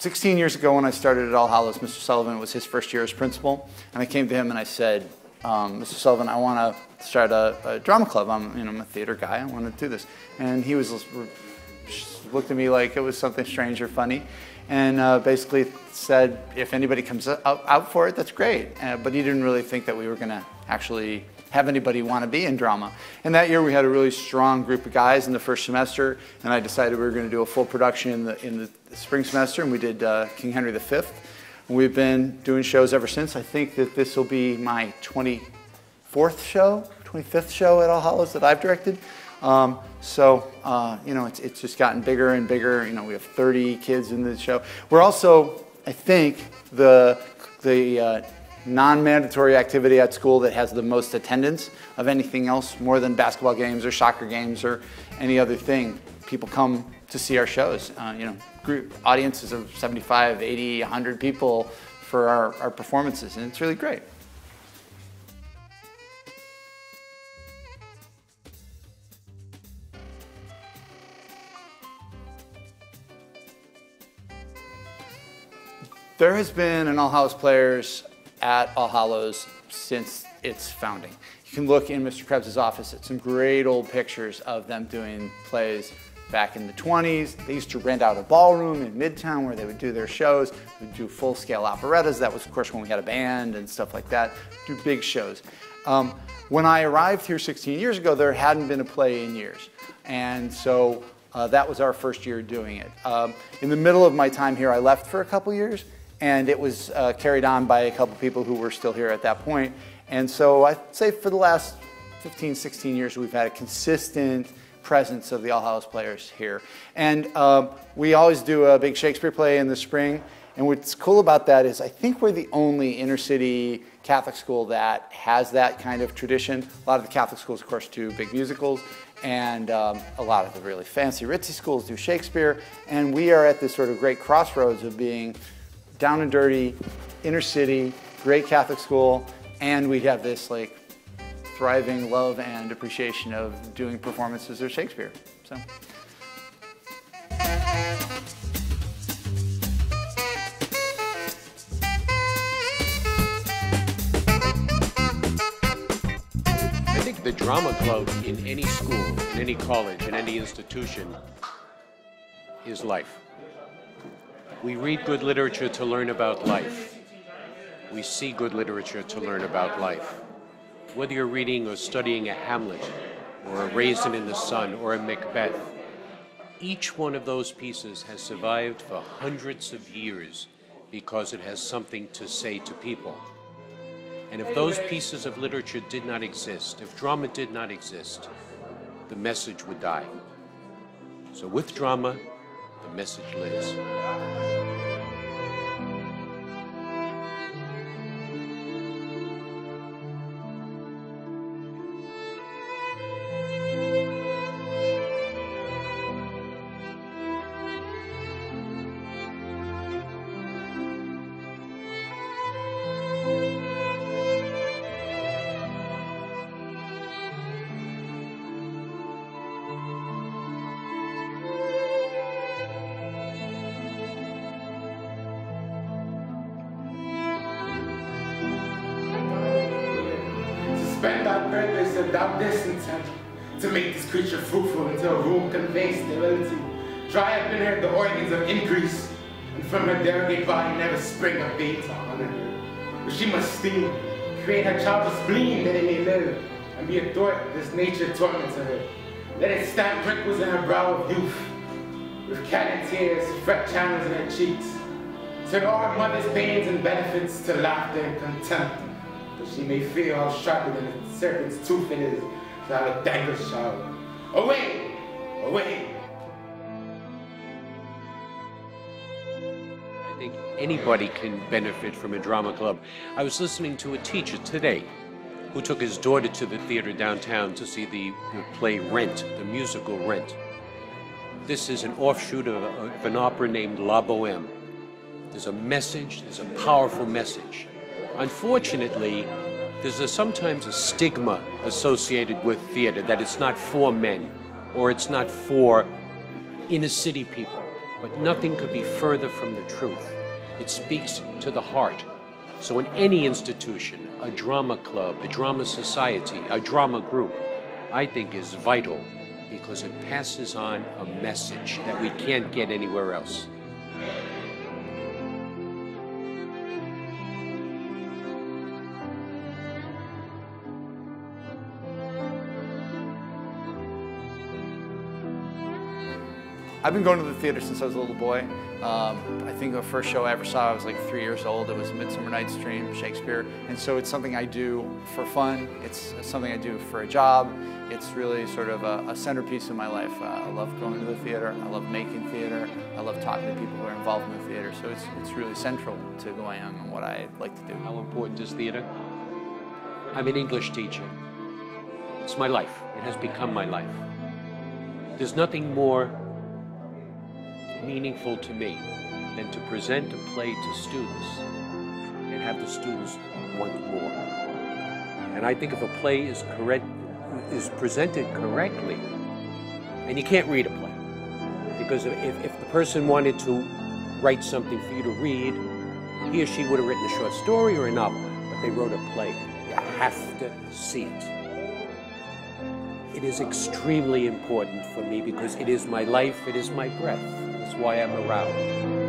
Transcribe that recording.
16 years ago when I started at All Hallows, Mr. Sullivan was his first year as principal, and I came to him and I said, Mr. Sullivan, I want to start a drama club. I'm a theater guy. I want to do this. And he looked at me like it was something strange or funny, and basically said, if anybody comes out for it, that's great. But he didn't really think that we were going to actually have anybody want to be in drama. And that year we had a really strong group of guys in the first semester, and I decided we were going to do a full production in the spring semester, and we did King Henry V. And we've been doing shows ever since. I think that this will be my 25th show at All Hallows that I've directed. You know, it's just gotten bigger and bigger. You know, we have 30 kids in the show. We're also, I think, the non-mandatory activity at school that has the most attendance of anything else, more than basketball games or soccer games or any other thing. People come to see our shows. You know, group audiences of 75, 80, 100 people for our performances, and it's really great. There has been an All Hallows Players at All Hallows since its founding. You can look in Mr. Krebs' office at some great old pictures of them doing plays back in the 20s. They used to rent out a ballroom in Midtown where they would do their shows. We'd do full-scale operettas. That was, of course, when we had a band and stuff like that. Do big shows. When I arrived here 16 years ago, there hadn't been a play in years. And so that was our first year doing it. In the middle of my time here, I left for a couple years, and it was carried on by a couple people who were still here at that point. And so I'd say for the last 15, 16 years, we've had a consistent presence of the All Hallows Players here. And we always do a big Shakespeare play in the spring. And what's cool about that is I think we're the only inner city Catholic school that has that kind of tradition. A lot of the Catholic schools, of course, do big musicals. And a lot of the really fancy ritzy schools do Shakespeare. And we are at this sort of great crossroads of being down and dirty, inner city, great Catholic school, and we have this like thriving love and appreciation of doing performances of Shakespeare. So. I think the drama club in any school, in any college, in any institution is life. We read good literature to learn about life. We see good literature to learn about life. Whether you're reading or studying a Hamlet, or a Raisin in the Sun, or a Macbeth, each one of those pieces has survived for hundreds of years because it has something to say to people. And if those pieces of literature did not exist, if drama did not exist, the message would die. So with drama, the message lives. Spend our purpose and our intent to make this creature fruitful until a room conveys sterility. Dry up in her the organs of increase, and from her derogate body never spring a babe to honor her. But she must steal, create her child's spleen that it may live, and be a thought this nature torments her. Let it stamp wrinkles in her brow of youth, with cannon tears, fret channels in her cheeks. Turn all her mother's pains and benefits to laughter and contempt, that she may feel how sharper than a serpent's tooth it is to have a dagger's child. Away! Away! I think anybody can benefit from a drama club. I was listening to a teacher today who took his daughter to the theater downtown to see the play Rent, the musical Rent. This is an offshoot of an opera named La Boheme. There's a message, there's a powerful message. Unfortunately, there's sometimes a stigma associated with theater, that it's not for men, or it's not for inner city people. but nothing could be further from the truth. It speaks to the heart. So in any institution, a drama club, a drama society, a drama group, I think is vital because it passes on a message that we can't get anywhere else. I've been going to the theater since I was a little boy. I think the first show I ever saw, I was like 3 years old. It was Midsummer Night's Dream, Shakespeare. And so it's something I do for fun. It's something I do for a job. It's really sort of a centerpiece of my life. I love going to the theater. I love making theater. I love talking to people who are involved in the theater. So it's really central to going on and what I like to do. How important is theater? I'm an English teacher. It's my life. It has become my life. There's nothing more meaningful to me than to present a play to students and have the students want more. And I think if a play is presented correctly, and you can't read a play, because if the person wanted to write something for you to read, he or she would have written a short story or a novel, but they wrote a play. You have to see it. It is extremely important for me because it is my life, it is my breath. That's why I'm around.